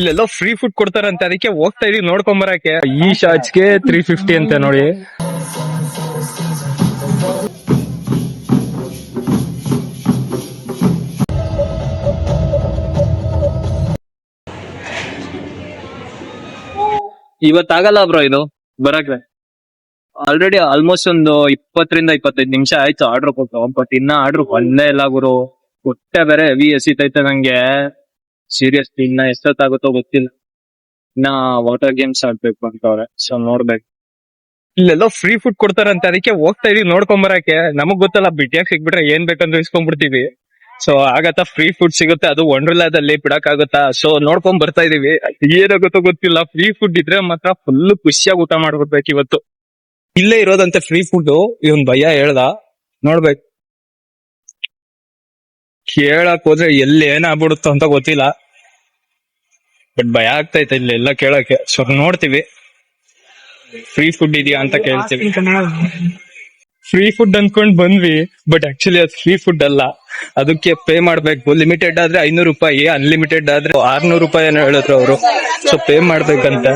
ಇಲ್ಲೆಲ್ಲೋ free food ಕೊಡ್ತಾರಂತೆ, ಅದಕ್ಕೆ ಹೋಗ್ತಾ ಇದೀವಿ ನೋಡ್ಕೊಂಬರಕ್ಕೆ. ಈ ಶಾಚ್ಗೆ 350 ಅಂತ ನೋಡಿ. ಇವತ್ತಾಗಲ್ಲ ಬ್ರೋ ಇದು ಬರಕ್ಕೆ. ಆಲ್ರೆಡಿ ಆಲ್ಮೋಸ್ಟ್ ಒಂದು 20-25 ನಿಮಿಷ ಆಯ್ತು ಆರ್ಡರ್ ಕೊಟ್ಟು, ಬಟ್ ಇನ್ನ ಆರ್ಡರ್ ಬಂದೇ ಇಲ್ಲ ಗುರು. ಹೊಟ್ಟೆ ಬೇರೆ ಹೆವಿ ಎಸಿತೈತೆ ನಂಗೆ ಸೀರಿಯಸ್ಲಿ. ಇನ್ನ ಎಷ್ಟೊತ್ತಾಗುತ್ತೋ ಗೊತ್ತಿಲ್ಲ. ಇನ್ನ ವಾಟರ್ ಗೇಮ್ಸ್ ಆಡ್ಬೇಕು ಅಂತವ್ರೆ, ಸೊ ನೋಡ್ಬೇಕು. ಇಲ್ಲೆಲ್ಲೋ ಫ್ರೀ ಫುಡ್ ಕೊಡ್ತಾರಂತೆ, ಅದಕ್ಕೆ ಹೋಗ್ತಾ ಇದೀವಿ ನೋಡ್ಕೊಂಬರಕ್ಕೆ. ನಮಗ್ ಗೊತ್ತಲ್ಲ, ಬಿಟ್ಟಿಯಾಗ ಸಿಗ್ಬಿಟ್ರೆ ಏನ್ ಬೇಕಂದ್ರೆ ಇಸ್ಕೊಂಡ್ಬಿಡ್ತೀವಿ. ಸೊ ಆಗತ್ತಾ ಫ್ರೀ ಫುಡ್ ಸಿಗುತ್ತೆ, ಅದು ವಂಡರ್ಲಾದಲ್ಲಿ ಬಿಡಕ್ ಆಗುತ್ತಾ? ಸೊ ನೋಡ್ಕೊಂಡ್ ಬರ್ತಾ ಇದೀವಿ. ಏನಾಗುತ್ತೋ ಗೊತ್ತಿಲ್ಲ. ಫ್ರೀ ಫುಡ್ ಇದ್ರೆ ಮಾತ್ರ ಫುಲ್ ಖುಷಿಯಾಗಿ ಊಟ ಮಾಡ್ಬಿಡ್ಬೇಕು ಇವತ್ತು. ಇಲ್ಲೇ ಇರೋದಂತೆ ಫ್ರೀ ಫುಡ್. ಇವನ್ ಭಯ ಹೇಳ್ದ, ನೋಡ್ಬೇಕು. ಕೇಳಕ್ ಹೋದ್ರೆ ಎಲ್ಲಿ ಏನಾಗ್ಬಿಡುತ್ತೋ ಅಂತ ಗೊತ್ತಿಲ್ಲ, ಬಟ್ ಭಯ ಆಗ್ತೈತೆ ಇಲ್ಲೆಲ್ಲ ಕೇಳಕ್ಕೆ. ಸೊ ನೋಡ್ತೀವಿ. ಫ್ರೀ ಫುಡ್ ಇದೆಯಾ ಅಂತ ಕೇಳ್ತೀವಿ. ಫ್ರೀ ಫುಡ್ ಅನ್ಕೊಂಡ್ ಬಂದ್ವಿ, ಬಟ್ ಆಕ್ಚುಲಿ ಅದು ಫ್ರೀ ಫುಡ್ ಅಲ್ಲ. ಅದಕ್ಕೆ ಪೇ ಮಾಡ್ಬೇಕು. ಲಿಮಿಟೆಡ್ ಆದ್ರೆ 500 ರೂಪಾಯಿ, ಅನ್ಲಿಮಿಟೆಡ್ ಆದ್ರೆ 600 ರೂಪಾಯಿ ಏನೋ ಹೇಳಿದ್ರು ಅವರು. ಸೊ ಪೇ ಮಾಡ್ಬೇಕಂತ.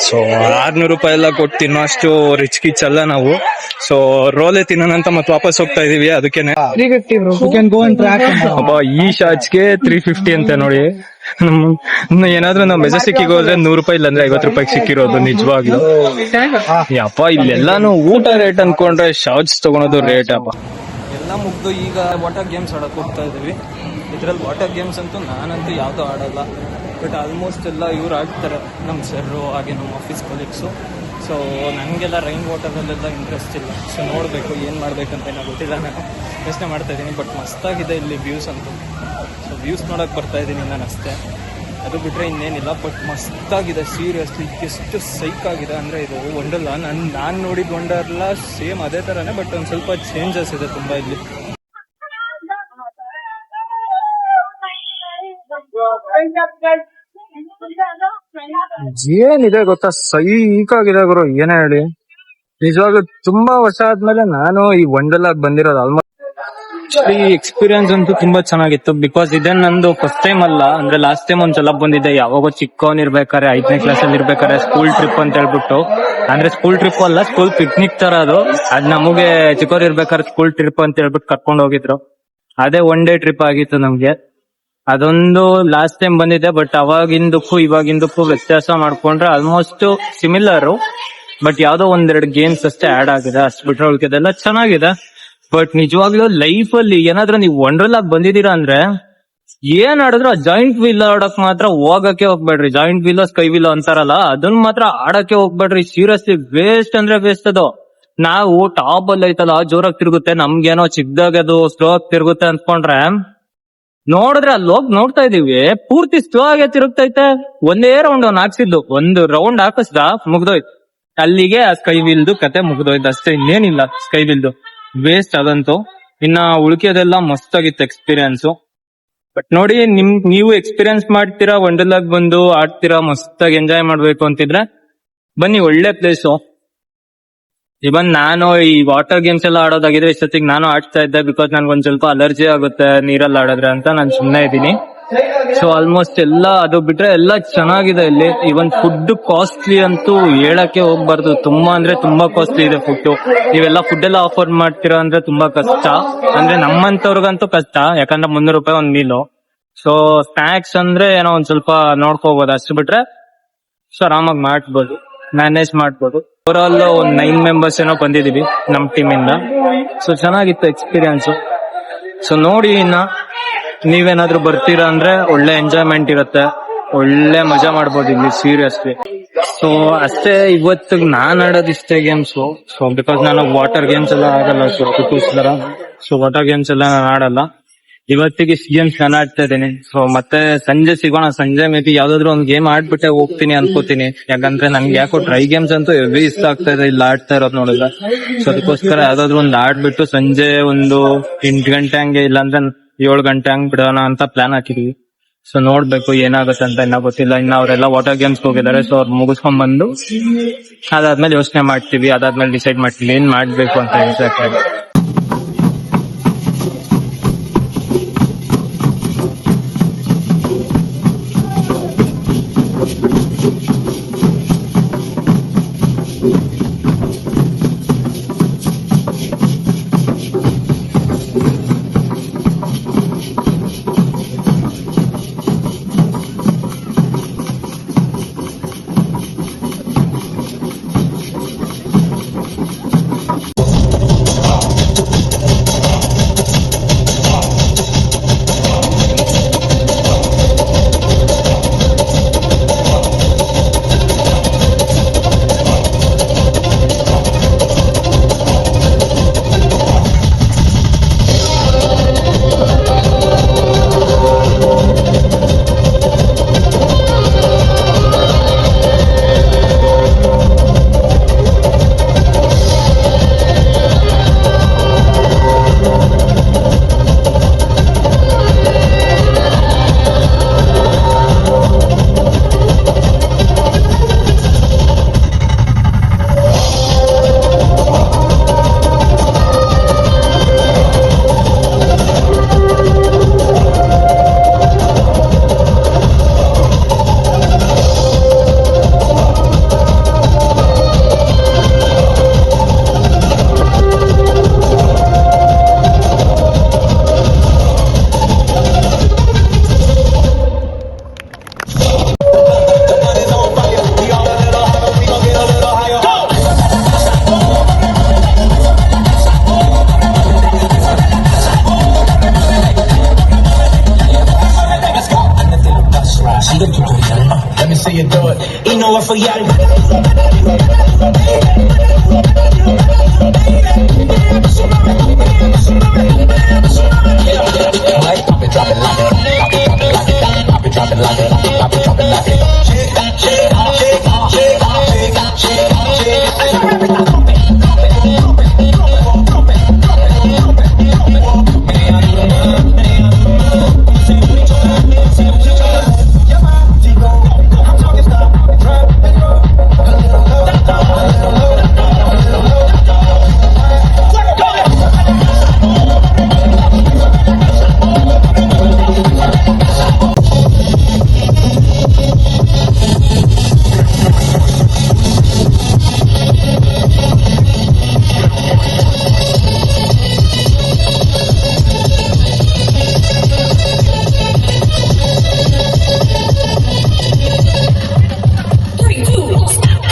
ಸೊ 600 ರೂಪಾಯಿ ಎಲ್ಲ ಕೊಟ್ಟು ತಿನ್ನೋ ಅಷ್ಟು ರಿಚ್ ಕಿಚ್ ಅಲ್ಲ ನಾವು. ಸೊ ರೋಲೆ ತಿನ್ನೋಣಂತ ಮತ್ತೆ ವಾಪಸ್ ಹೋಗ್ತಾ ಇದೀವಿ. ಅದಕ್ಕೇನೆ ಈ ಶಾಚ್ಗೆ 350 ಅಂತ ನೋಡಿ. ಏನಾದ್ರೂ ನಾವು ಮೆಜೆಸ್ಟಿಕ್ ಹೋದ್ರೆ 100 ರೂಪಾಯಿ ಇಲ್ಲಾಂದ್ರೆ 50 ರೂಪಾಯಿ ಸಿಕ್ಕಿರೋದು ನಿಜವಾಗ್ಲು. ಯಪ್ಪ ಇಲ್ಲೆಲ್ಲಾನು ಊಟ ರೇಟ್ ಅನ್ಕೊಂಡ್ರೆ ಶಾರ್ಟ್ಸ್ ತಗೊಳೋದು ರೇಟ್ ಅಪ್ಪ. ಎಲ್ಲ ಮುಗ್ದು ಈಗ ವಾಟರ್ ಗೇಮ್ಸ್ ಆಡಕ್ ಹೋಗ್ತಾ ಇದೀವಿ. ಇದ್ರಲ್ಲಿ ವಾಟರ್ ಗೇಮ್ಸ್ ಅಂತೂ ನಾನಂತೂ ಯಾವ್ದು ಆಡಲ್ಲ, ಬಟ್ ಆಲ್ಮೋಸ್ಟ್ ಎಲ್ಲ ಇವ್ರು ಆಡ್ತಾರೆ, ನಮ್ಮ ಸರ್ರು ಹಾಗೆ ನಮ್ಮ ಆಫೀಸ್ ಕೊಲೀಗ್ಸು. ಸೊ ನನಗೆಲ್ಲ ರೈನ್ ವಾಟರಲ್ಲೆಲ್ಲ ಇಂಟ್ರೆಸ್ಟ್ ಇಲ್ಲ. ಸೊ ನೋಡಬೇಕು ಏನು ಮಾಡ್ಬೇಕಂತ ಏನೋ ಗೊತ್ತಿಲ್ಲ. ನಾನು ಯೋಚನೆ ಮಾಡ್ತಾ ಇದ್ದೀನಿ, ಬಟ್ ಮಸ್ತಾಗಿದೆ ಇಲ್ಲಿ ವ್ಯೂಸ್ ಅಂತೂ. ಸೊ ವ್ಯೂಸ್ ನೋಡೋಕೆ ಬರ್ತಾ ಇದ್ದೀನಿ ನಾನು ಅಷ್ಟೇ, ಅದು ಬಿಟ್ಟರೆ ಇನ್ನೇನಿಲ್ಲ. ಬಟ್ ಮಸ್ತಾಗಿದೆ ಸೀರಿಯಸ್ಲಿ. ಎಷ್ಟು ಸೈಕ್ ಆಗಿದೆ ಅಂದರೆ ಇದು ವಂಡರ್ಲಾ. ನಾನು ನೋಡಿದ ವಂಡರ್ಲಾ ಸೇಮ್ ಅದೇ ಥರನೇ, ಬಟ್ ಒಂದು ಸ್ವಲ್ಪ ಚೇಂಜಸ್ ಇದೆ ತುಂಬ ಇಲ್ಲಿ. ಏನಿದೆ ಗೊತ್ತಾ, ಸೈಕ್ ಆಗಿದೆ ಗುರು. ಏನೇ ಹೇಳಿ, ನಿಜವಾಗ್ಲೂ ತುಂಬಾ ವರ್ಷ ಆದ್ಮೇಲೆ ನಾನು ಈ ವಂಡರ್ಲಾ ಬಂದಿರೋದು. ಆಲ್ಮೋಸ್ಟ್ ಈ ಎಕ್ಸ್ಪೀರಿಯನ್ಸ್ ಅಂತೂ ತುಂಬಾ ಚೆನ್ನಾಗಿತ್ತು. ಬಿಕಾಸ್ ಇದೇ ನಂದು ಫಸ್ಟ್ ಟೈಮ್ ಅಲ್ಲ, ಅಂದ್ರೆ ಲಾಸ್ಟ್ ಟೈಮ್ ಒಂದ್ಸಲ ಬಂದಿದ್ದೆ. ಯಾವಾಗೋ ಚಿಕ್ಕವನ್ ಇರ್ಬೇಕಾರೆ, 5ನೇ ಕ್ಲಾಸ್ ಅಲ್ಲಿ ಇರ್ಬೇಕಾರೆ, ಸ್ಕೂಲ್ ಟ್ರಿಪ್ ಅಂತ ಹೇಳ್ಬಿಟ್ಟು. ಅಂದ್ರೆ ಸ್ಕೂಲ್ ಟ್ರಿಪ್ ಅಲ್ಲ, ಸ್ಕೂಲ್ ಪಿಕ್ನಿಕ್ ತರ ಅದು. ಅದ್ ನಮಗೆ ಚಿಕ್ಕವ್ರು ಇರ್ಬೇಕಾದ್ರೆ ಸ್ಕೂಲ್ ಟ್ರಿಪ್ ಅಂತ ಹೇಳ್ಬಿಟ್ಟು ಕರ್ಕೊಂಡು ಹೋಗಿದ್ರು. ಅದೇ 1 ಡೇ ಟ್ರಿಪ್ ಆಗಿತ್ತು ನಮ್ಗೆ. ಅದೊಂದು ಲಾಸ್ಟ್ ಟೈಮ್ ಬಂದಿದೆ. ಬಟ್ ಅವಾಗಿಂದಕ್ಕೂ ಇವಾಗಿಂದಕ್ಕೂ ವ್ಯತ್ಯಾಸ ಮಾಡ್ಕೊಂಡ್ರೆ ಆಲ್ಮೋಸ್ಟ್ ಸಿಮಿಲರ್. ಬಟ್ ಯಾವ್ದೋ 1-2 ಗೇಮ್ಸ್ ಅಷ್ಟೇ ಆಡ್ ಆಗಿದೆ, ಅಷ್ಟು ಬಿಟ್ರೆ ಉಳ್ಕಿದೆಲ್ಲ ಚೆನ್ನಾಗಿದೆ. ಬಟ್ ನಿಜವಾಗ್ಲೂ ಲೈಫ್ ಅಲ್ಲಿ ಏನಾದ್ರೂ ನೀವು ವಂಡರ್ಲಾಗ್ ಬಂದಿದ್ದೀರಾ ಅಂದ್ರೆ ಏನ್ ಆಡಿದ್ರು ಆ ಜಾಯಿಂಟ್ ವೀಲ್ ಆಡಕ್ ಮಾತ್ರ ಹೋಗಕ್ಕೆ ಹೋಗ್ಬೇಡ್ರಿ. ಜಾಯಿಂಟ್ ವೀಲ್, ಸ್ಕೈ ವೀಲ್ ಅಂತಾರಲ್ಲ, ಅದನ್ನ ಮಾತ್ರ ಆಡಕ್ಕೆ ಹೋಗ್ಬೇಡ್ರಿ. ಸೀರಿಯಸ್ಲಿ ವೇಸ್ಟ್ ಅಂದ್ರೆ ವೇಸ್ಟ್ ಅದು. ನಾವು ಟಾಪ್ ಅಲ್ಲಿ ಐತಲ್ಲ ಜೋರಾಗಿ ತಿರುಗುತ್ತೆ, ನಮ್ಗೇನೋ ಚಿಕ್ಕದಾಗ ಅದು ಸ್ಲೋ ಆಗಿ ತಿರುಗುತ್ತೆ ಅನ್ಕೊಂಡ್ರೆ, ನೋಡಿದ್ರೆ ಅಲ್ಲಿ ಹೋಗಿ ನೋಡ್ತಾ ಇದೀವಿ ಪೂರ್ತಿ ಸ್ಲೋ ಆಗೇ ತಿರುಗ್ತೈತೆ. ಒಂದೇ ರೌಂಡ್ ಅವ್ನು ಹಾಕ್ಸಿದ್ದು, 1 ರೌಂಡ್ ಹಾಕಿಸ್ದ, ಮುಗ್ದೋಯ್ತು. ಅಲ್ಲಿಗೆ ಆ ಸ್ಕೈ ವೀಲ್ದು ಕತೆ ಮುಗ್ದೋಯ್ತು ಅಷ್ಟೇ, ಇನ್ನೇನಿಲ್ಲ. ಸ್ಕೈ ವೀಲ್ದು ವೇಸ್ಟ್ ಅದಂತೂ. ಇನ್ನ ಉಳ್ಕಿಯೋದೆಲ್ಲ ಮಸ್ತಾಗಿತ್ತು ಎಕ್ಸ್ಪೀರಿಯನ್ಸ್. ಬಟ್ ನೋಡಿ, ನೀವು ಎಕ್ಸ್ಪೀರಿಯನ್ಸ್ ಮಾಡ್ತೀರಾ, ವಂಡರ್ಲಾಗ್ ಬಂದು ಆಡ್ತೀರಾ, ಮಸ್ತಾಗಿ ಎಂಜಾಯ್ ಮಾಡ್ಬೇಕು ಅಂತಿದ್ರೆ ಬನ್ನಿ, ಒಳ್ಳೆ ಪ್ಲೇಸು. ಇವನ್ ನಾನು ಈ ವಾಟರ್ ಗೇಮ್ಸ್ ಎಲ್ಲ ಆಡೋದಾಗಿದ್ರೆ ಇಷ್ಟೊತ್ತಿಗೆ ನಾನು ಆಡ್ತಾ ಇದ್ದೆ. ಬಿಕಾಸ್ ನನ್ಗೊಂದ್ ಸ್ವಲ್ಪ ಅಲರ್ಜಿ ಆಗುತ್ತೆ ನೀರಲ್ಲಿ ಆಡಿದ್ರೆ ಅಂತ ನಾನು ಸುಮ್ಮನೆ ಇದ್ದೀನಿ. ಸೊ ಆಲ್ಮೋಸ್ಟ್ ಎಲ್ಲ ಅದು ಬಿಟ್ರೆ ಎಲ್ಲ ಚೆನ್ನಾಗಿದೆ ಇಲ್ಲಿ. ಇವನ್ ಫುಡ್ ಕಾಸ್ಟ್ಲಿ ಅಂತೂ ಹೇಳಕ್ಕೆ ಹೋಗ್ಬಾರ್ದು. ತುಂಬಾ ಅಂದ್ರೆ ತುಂಬಾ ಕಾಸ್ಟ್ಲಿ ಇದೆ ಫುಡ್. ನೀವೆಲ್ಲ ಫುಡ್ ಎಲ್ಲ ಆಫರ್ ಮಾಡ್ತೀರಾ ಅಂದ್ರೆ ತುಂಬಾ ಕಷ್ಟ. ಅಂದ್ರೆ ನಮ್ಮಂತವ್ರಿಗಂತೂ ಕಷ್ಟ, ಯಾಕಂದ್ರೆ 300 ರೂಪಾಯಿ ಒಂದ್ ಮೀಲು. ಸೊ ಸ್ನಾಕ್ಸ್ ಅಂದ್ರೆ ಏನೋ ಒಂದ್ ಸ್ವಲ್ಪ ನೋಡ್ಕೋಬಹುದು, ಅಷ್ಟು ಬಿಟ್ರೆ ಸೊ ಆರಾಮಾಗಿ ಮಾಡ್ಬೋದು, ಮ್ಯಾನೇಜ್ ಮಾಡ್ಬೋದು. ಓವರ್ ಆಲ್ 9 ಮೆಂಬರ್ಸ್ ಏನೋ ಬಂದಿದೀವಿ ನಮ್ ಟೀಮ್ ಇಂದ. ಸೊ ಚೆನ್ನಾಗಿತ್ತು ಎಕ್ಸ್ಪೀರಿಯನ್ಸ್. ಸೊ ನೋಡಿ, ಇನ್ನ ನೀವೇನಾದ್ರೂ ಬರ್ತೀರಾ ಅಂದ್ರೆ ಒಳ್ಳೆ ಎಂಜಾಯ್ಮೆಂಟ್ ಇರುತ್ತೆ, ಒಳ್ಳೆ ಮಜಾ ಮಾಡ್ಬೋದು ಇಲ್ಲಿ ಸೀರಿಯಸ್ಲಿ. ಸೊ ಅಷ್ಟೇ, ಇವತ್ತಿಗೆ ನಾನ್ ಆಡೋದು ಇಷ್ಟೇ ಗೇಮ್ಸ್. ಸೊ ಬಿಕಾಸ್ ನಾನು ವಾಟರ್ ಗೇಮ್ಸ್ ಎಲ್ಲ ಆಗಲ್ಲ, ಸೊ ವಾಟರ್ ಗೇಮ್ಸ್ ಎಲ್ಲ ನಾನು ಆಡಲ್ಲ. ಇವತ್ತಿಗೆ ಗೇಮ್ಸ್ ನಾನು ಆಡ್ತಾ ಇದ್ದೀನಿ. ಸೊ ಮತ್ತೆ ಸಂಜೆ ಸಿಗೋಣ. ಸಂಜೆ ಮೇ ಬಿ ಯಾವ್ದಾದ್ರು ಒಂದು ಗೇಮ್ ಆಡ್ಬಿಟ್ಟೆ ಹೋಗ್ತೀನಿ ಅನ್ಕೋತೀನಿ. ಯಾಕಂದ್ರೆ ನನ್ಗೆ ಯಾಕೋ ಟ್ರೈ ಗೇಮ್ಸ್ ಅಂತೂ ಹೆವಿ ಇಷ್ಟ ಆಗ್ತಾ ಇದೆ ಇಲ್ಲಿ ಆಡ್ತಾ ಇರೋದು ನೋಡಿದ್ರೆ. ಸೊ ಅದಕ್ಕೋಸ್ಕರ ಯಾವ್ದಾದ್ರು ಒಂದು ಆಡ್ಬಿಟ್ಟು ಸಂಜೆ ಒಂದು 8 ಗಂಟೆ ಹಂಗೆ, ಇಲ್ಲಾಂದ್ರೆ 7 ಗಂಟೆ ಹಂಗ್ ಬಿಡೋಣ ಅಂತ ಪ್ಲಾನ್ ಹಾಕಿದೀವಿ. ಸೊ ನೋಡ್ಬೇಕು ಏನಾಗುತ್ತೆ ಅಂತ, ಇನ್ನ ಗೊತ್ತಿಲ್ಲ. ಇನ್ನ ಅವರೆಲ್ಲ ವಾಟರ್ ಗೇಮ್ಸ್ ಹೋಗಿದ್ದಾರೆ. ಸೊ ಅವ್ರು ಮುಗಿಸ್ಕೊಂಡ್ ಬಂದು ಅದಾದ್ಮೇಲೆ ಯೋಚನೆ ಮಾಡ್ತೀವಿ, ಅದಾದ್ಮೇಲೆ ಡಿಸೈಡ್ ಮಾಡ್ತೀವಿ ಏನ್ ಮಾಡ್ಬೇಕು ಅಂತ ಎಕ್ಸಾಕ್ಟ್ ಆಗಿ. me see you do it. You know what for y'all. Like, pop it, drop it like it. Pop it, drop it like it. Pop it, drop it like it. Pop it, drop it like it. Shake, shake, shake, shake, shake, shake, shake.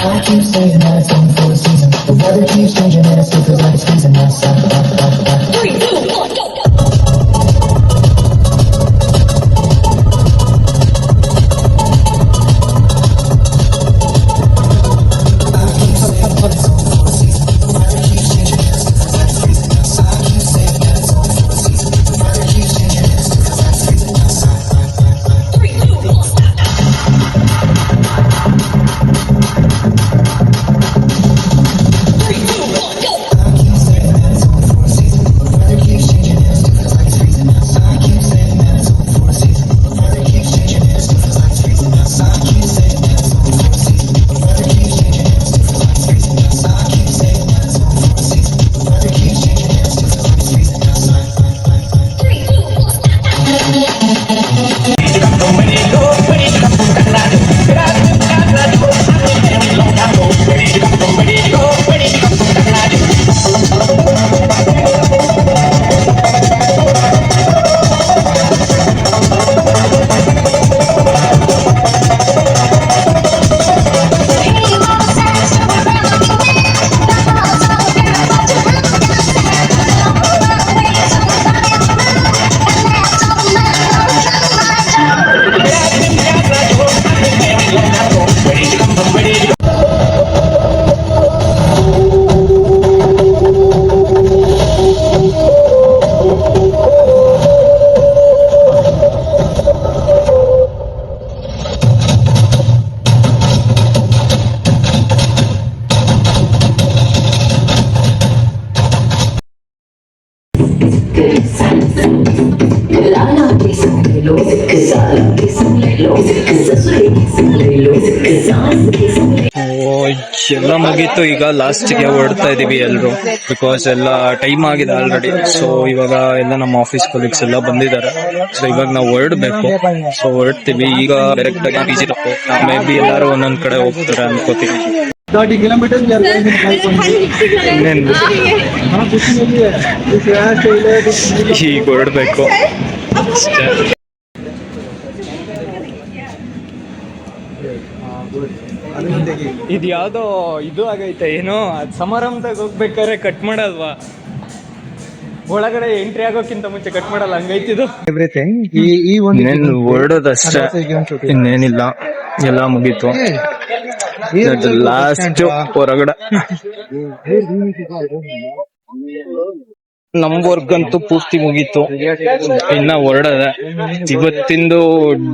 I keep saying that it's only for a season. The weather keeps changing and it still feels like it's freezing outside. 3, 2, 1, go! ಎಲ್ಲ ಮುಗೀತು. ಈಗ last ಗೆ ಹೊರಡ್ತಾ ಇದೀವಿ ಎಲ್ರು, because ಎಲ್ಲ time ಆಗಿದೆ already. So ಇವಾಗ ಎಲ್ಲ ನಮ್ಮ ಆಫೀಸ್ ಕೊಲೀಗ್ಸ್ ಎಲ್ಲ ಬಂದಿದ್ದಾರೆ. ಸೊ ಇವಾಗ ನಾವು ಹೊರಡ್ಬೇಕು. ಸೊ ಹೊರಡ್ತೀವಿ ಈಗ. ಡೈರೆಕ್ಟ್ ಆಗಿ PG ಮೇ ಬಿ ಎಲ್ಲಾರು ಒಂದೊಂದ್ ಕಡೆ ಹೋಗ್ತಾರೆ ಅನ್ಕೋತೀವಿ. 30 kilometers we are going in 5 ಈಗ ಹೊರಡ್ಬೇಕು ಅಷ್ಟೇ. ಇದು ಯಾವ್ದೋ ಇದು ಆಗೈತೆ ಏನೋ ಸಮಾರಂಭದಾಗ ಹೋಗ್ಬೇಕಾದ್ರೆ ಕಟ್ ಮಾಡಲ್ವಾ, ಒಳಗಡೆ ಎಂಟ್ರಿ ಆಗೋಕ್ಕಿಂತ ಮುಂಚೆ ಕಟ್ ಮಾಡಲ್ಲ, ಹಂಗೈತಿದು. everything. ಈ ಒಂದು ಹೊರಡೋದಷ್ಟೇ, ಇನ್ನೇನಿಲ್ಲ. ಎಲ್ಲ ಮುಗೀತು. ಲಾಸ್ಟ್ ಹೊರಗಡೆ ನಮ್ ವರ್ಕ್ ಅಂತೂ ಪೂರ್ತಿ ಮುಗೀತು. ಇನ್ನ ಹೊರಡದೆ. ಇವತ್ತಿಂದು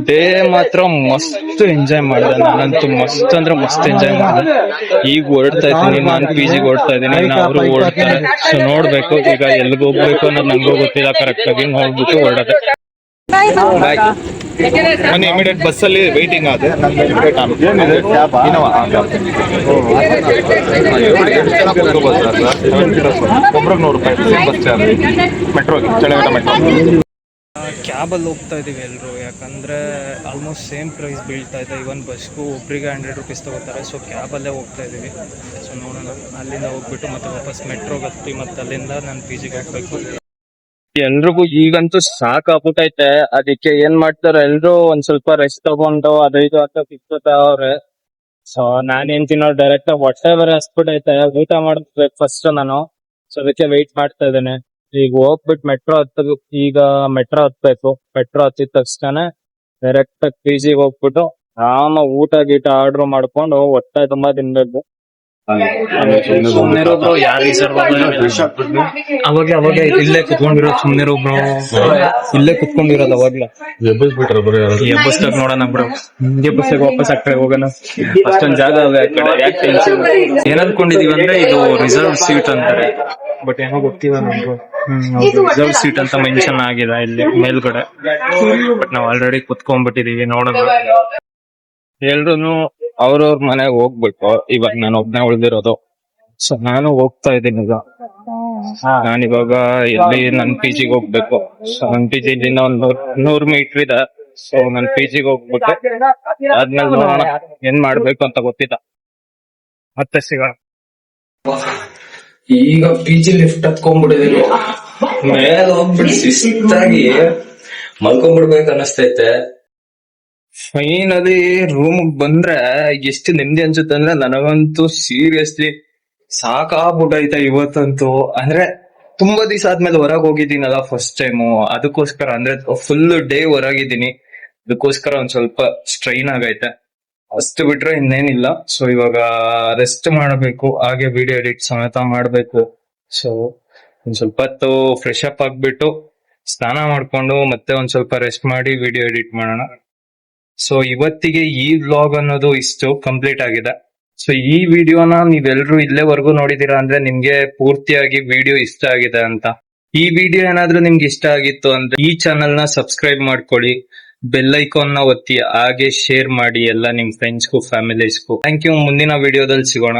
ಡೇ ಮಾತ್ರ ಮಸ್ತ್ ಎಂಜಾಯ್ ಮಾಡಿದೆ. ನಾನಂತೂ ಮಸ್ತ್ ಅಂದ್ರೆ ಮಸ್ತ್ ಎಂಜಾಯ್ ಮಾಡಿದೆ. ಈಗ ಹೊರಡ್ತಾ ಇದ್ದೀನಿ, ನಾನ್ PG ಹೊರಡ್ತಾ ಇದ್ದೀನಿ, ಅವರು ಹೊರಡ್ತಾರೆ. ಸೊ ನೋಡ್ಬೇಕು ಈಗ ಎಲ್ಲಿಗೆ ಹೋಗ್ಬೇಕು ಅನ್ನೋದು ನಂಗೂ ಗೊತ್ತಿಲ್ಲ ಕರೆಕ್ಟ್ ಆಗಿ. ನೋಡ್ಬಿಟ್ಟು ಹೊರಡದೆ. ಮೊನ್ನೆ ಇಮಿಡಿಯೇಟ್ ಬಸ್ ಅಲ್ಲಿ ವೈಟಿಂಗ್ ಆದ್ರೆ ನಂದು ಇಮಿಡಿಯೇಟ್ ಏನಿದೆ ಒಬ್ರಿಗೆ ₹100 ಬಸ್ ಚಾರ್ಜ್. ಮೆಟ್ರೋಗೆ ಚಳಿಗಾಲ ಮೆಟ್ರೋ ಕ್ಯಾಬಲ್ಲಿ ಹೋಗ್ತಾ ಇದೀವಿ ಎಲ್ರು, ಯಾಕಂದ್ರೆ ಆಲ್ಮೋಸ್ಟ್ ಸೇಮ್ ಪ್ರೈಸ್ ಬೀಳ್ತಾ ಇದೆ. ಇವನ್ ಬಸ್ಗೂ ಒಬ್ರಿಗೆ ₹100 ತಗೋತಾರೆ. ಸೊ ಕ್ಯಾಬಲ್ಲೇ ಹೋಗ್ತಾ ಇದೀವಿ. ಸೊ ನೋಡೋಣ, ಅಲ್ಲಿಂದ ಹೋಗ್ಬಿಟ್ಟು ಮತ್ತೆ ವಾಪಸ್ ಮೆಟ್ರೋಗೆ ಹತ್ತಿ ಮತ್ತೆ ಅಲ್ಲಿಂದ ನಾನು PGಗೆ ಹೋಗ್ಬೇಕು. ಎಲ್ರಿಗೂ ಈಗಂತೂ ಸಾಕಾಗ್ಬಿಟ್ಟೈತೆ. ಅದಕ್ಕೆ ಏನ್ ಮಾಡ್ತಾರೆ, ಎಲ್ರು ಒಂದ್ ಸ್ವಲ್ಪ ರೆಸ್ಟ್ ತಗೊಂಡು 15 ಅಥವಾ 50 ಅವ್ರೆ. ಸೊ ನಾನೇನ್ ತಿನ್ನೋದು ಡೈರೆಕ್ಟ್ ಹೊಟ್ಟೆ ಬೇರೆ ಹಸ್ಬಿಟ್ಟೈತೆ. ಊಟ ಮಾಡ್ಬೇಕು ಫಸ್ಟ್ ನಾನು. ಸೊ ಅದಕ್ಕೆ ವೆಯ್ಟ್ ಮಾಡ್ತಾ ಇದ್ದೇನೆ. ಈಗ ಹೋಗ್ಬಿಟ್ಟು ಮೆಟ್ರೋ ಹತ್ಬೇಕು. ಮೆಟ್ರೋ ಹತ್ತಿದ ತಕ್ಷಣ ಡೈರೆಕ್ಟ್ PGಗೆ ಹೋಗ್ಬಿಟ್ಟು ಊಟ ಗೀಟ ಆರ್ಡರ್ ಮಾಡ್ಕೊಂಡು ಹೊಟ್ಟೆ ತುಂಬಾ ತಿನ್ಬೇಕು. ಸುಮ್ನಿರೋ ಬ್ರೋ, ಯಾರು ಈ ಸರ್ ಅವಾಗೆ ಇಲ್ಲೇ ಕುತ್ಕೊಂಡಿರೋದು. ಸುಮ್ನಿರೋ ಬ್ರೋ, ಇಲ್ಲೇ ಕುತ್ಕೊಂಡಿರೋದು ಅವಾಗ್ಲೇ. ಎಬ್ಬಿಸ್ಬಿಟ್ರೆ ಬರೀ ಎಬ್ಬಸ್ದಾಗ ನೋಡೋಣ ಬ್ರೋ, ಹಿಂಗೆ ಬಸ್ಸಾಗ ವಾಪಸ್ ಆ ಕಡೆ ಹೋಗೋಣ. ಅಷ್ಟೊಂದ್ ಜಾಗ ಅವೆ ಆ ಕಡೆ, ಯಾಕೆ ಟೆನ್ಷನ್? ಏನ್ ಅನ್ಕೊಂಡಿದೀವಿ ಅಂದ್ರೆ ಇದು ರಿಸರ್ವ್ ಸೀಟ್ ಅಂತಾರೆ, ಬಟ್ ಏನೋ ಗೊತ್ತಿಲ್ಲ ನಮ್ಗೆ. ರಿಸರ್ವ್ ಸೀಟ್ ಅಂತ ಮೆನ್ಷನ್ ಆಗಿದೆ ಇಲ್ಲಿ ಮೇಲ್ಗಡೆ, ಬಟ್ ನಾವ್ ಆಲ್ರೆಡಿ ಕುತ್ಕೊಂಡ್ಬಿಟ್ಟಿದೀವಿ. ನೋಡೋಣ. ಎಲ್ರು ಅವ್ರವ್ರ ಮನೆಗ್ ಹೋಗ್ಬೇಕು. ಇವಾಗ ನಾನು ಒಬ್ನೇ ಉಳ್ದಿರೋದು, ಸೊ ನಾನು ಹೋಗ್ತಾ ಇದ್ದೀನಿ ಈಗ. ನಾನಿವಾಗ ಎಲ್ಲಿ ನನ್ ಪಿ ಜಿಗೆ ಹೋಗ್ಬೇಕು. ಸೊ ನನ್ ಪಿ ಜಿ ಇಲ್ಲಿಂದ ಒಂದ್ 100 ಮೀಟರ್ ಇದೆ. ಸೊ ನನ್ ಪಿ ಜಿಗೆ ಹೋಗ್ಬಿಟ್ಟು ಆದ್ಮೇಲೆ ನೋಡೋಣ ಏನ್ ಮಾಡ್ಬೇಕು ಅಂತ ಗೊತ್ತಿಲ್ಲ. ಮತ್ತೆ ಸಿಗೋಣ. ಈಗ ಪಿ ಜಿ ಲಿಫ್ಟ್ ಹತ್ಕೊಂಡ್ಬಿಟ್ಟಿದೀನಿ. ಮೇಲೆ ಹೋಗ್ಬಿಟ್ಟು ಶಿಸ್ತಾಗಿ ಮಲ್ಕೊಂಡ್ಬಿಡ್ಬೇಕು ಅನಸ್ತೈತೆ. ಫೈನಲಿ ರೂಮ್ ಬಂದ್ರೆ ಎಷ್ಟು ನೆಮ್ಮದಿ ಅನ್ಸುತ್ತೆ ಅಂದ್ರೆ, ನನಗಂತೂ ಸೀರಿಯಸ್ಲಿ ಸಾಕಾಗ್ಬಿಟ್ಟೈತೆ ಇವತ್ತಂತೂ. ಅಂದ್ರೆ ತುಂಬಾ ದಿವಸ ಆದ್ಮೇಲೆ ಹೊರಗೆ ಹೋಗಿದ್ದೀನಲ್ಲ ಫಸ್ಟ್ ಟೈಮು, ಅದಕ್ಕೋಸ್ಕರ ಅಂದ್ರೆ ಫುಲ್ ಡೇ ಹೊರಗಿದ್ದೀನಿ. ಅದಕ್ಕೋಸ್ಕರ ಒಂದ್ ಸ್ವಲ್ಪ ಸ್ಟ್ರೈನ್ ಆಗೈತೆ, ಅಷ್ಟು ಬಿಟ್ರೆ ಇನ್ನೇನಿಲ್ಲ. ಸೊ ಇವಾಗ ರೆಸ್ಟ್ ಮಾಡಬೇಕು, ಹಾಗೆ ವಿಡಿಯೋ ಎಡಿಟ್ ಸಮೇತ ಮಾಡ್ಬೇಕು. ಸೊ ಒಂದ್ ಸ್ವಲ್ಪ ಹೊತ್ತು ಫ್ರೆಶ್ ಅಪ್ ಆಗ್ಬಿಟ್ಟು ಸ್ನಾನ ಮಾಡ್ಕೊಂಡು ಮತ್ತೆ ಒಂದ್ ಸ್ವಲ್ಪ ರೆಸ್ಟ್ ಮಾಡಿ ವಿಡಿಯೋ ಎಡಿಟ್ ಮಾಡೋಣ. ಸೊ ಇವತ್ತಿಗೆ ಈ ವ್ಲಾಗ್ ಅನ್ನೋದು ಇಷ್ಟು ಕಂಪ್ಲೀಟ್ ಆಗಿದೆ. ಸೊ ಈ ವಿಡಿಯೋನ ನೀವೆಲ್ರೂ ಇಲ್ಲೇವರೆಗೂ ನೋಡಿದೀರಾ ಅಂದ್ರೆ ನಿಮ್ಗೆ ಪೂರ್ತಿಯಾಗಿ ವಿಡಿಯೋ ಇಷ್ಟ ಆಗಿದೆ ಅಂತ. ಈ ವಿಡಿಯೋ ಏನಾದ್ರೂ ನಿಮ್ಗೆ ಇಷ್ಟ ಆಗಿತ್ತು ಅಂದ್ರೆ ಈ ಚಾನೆಲ್ ನ ಸಬ್ಸ್ಕ್ರೈಬ್ ಮಾಡ್ಕೊಳ್ಳಿ, ಬೆಲ್ ಐಕಾನ್ ನ ಒತ್ತಿ, ಹಾಗೆ ಶೇರ್ ಮಾಡಿ ಎಲ್ಲ ನಿಮ್ ಫ್ರೆಂಡ್ಸ್ಗೂ ಫ್ಯಾಮಿಲೀಸ್ಗೂ. Thank you. ಮುಂದಿನ ವಿಡಿಯೋದಲ್ಲಿ ಸಿಗೋಣ.